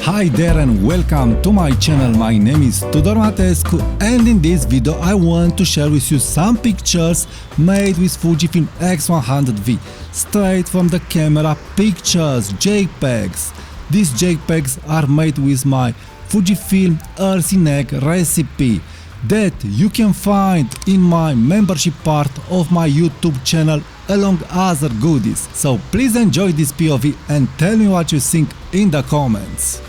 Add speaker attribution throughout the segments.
Speaker 1: Hi there and welcome to my channel. My name is Tudor Matescu and in this video I want to share with you some pictures made with Fujifilm X100V, straight from the camera pictures, JPEGs. These JPEGs are made with my Fujifilm earthy neck recipe that you can find in my membership part of my YouTube channel along other goodies. So please enjoy this POV and tell me what you think in the comments.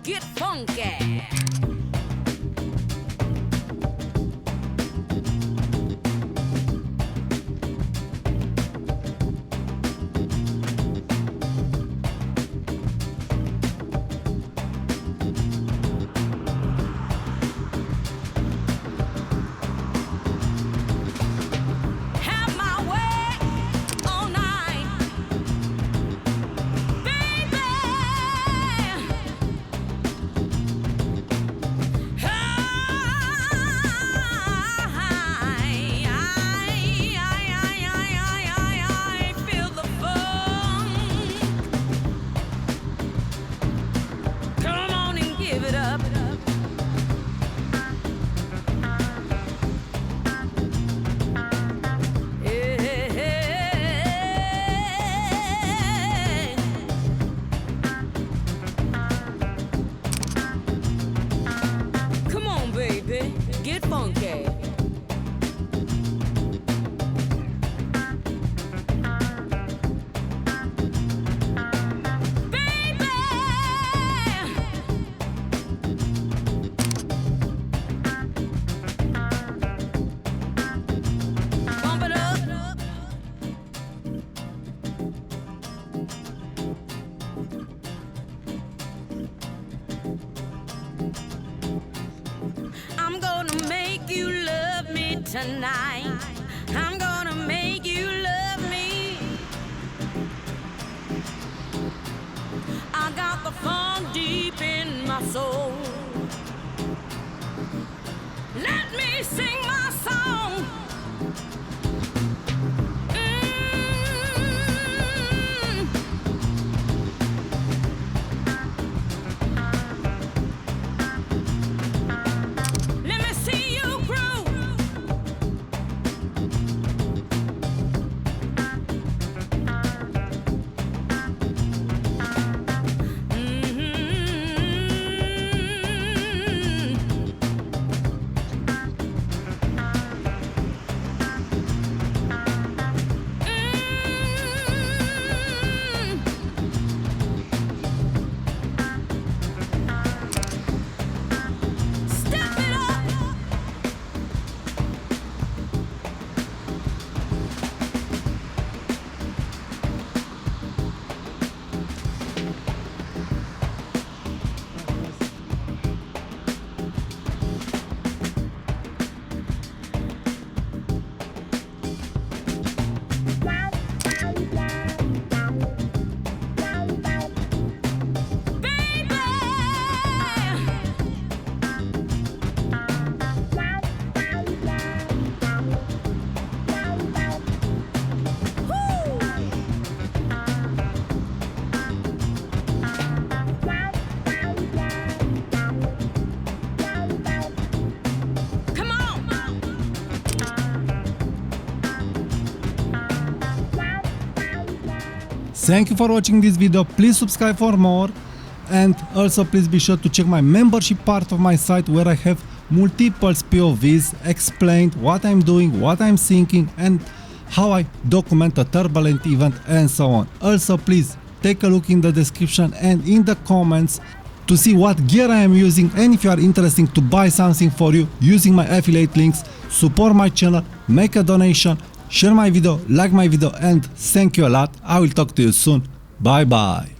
Speaker 2: get funky. Get funky. Baby, pump it up. I'm gonna make you love me tonight. I'm gonna make you love me. I got the funk deep in my soul. Let me sing my song.
Speaker 1: Thank you for watching this video. Please subscribe for more, and also please be sure to check my membership part of my site where I have multiple POVs, explained what I'm doing, what I'm thinking, and how I document a turbulent event and so on. Also please take a look in the description and in the comments to see what gear I am using, and if you are interested to buy something for you using my affiliate links, support my channel, make a donation, share my video, like my video, and thank you a lot. I will talk to you soon. Bye bye.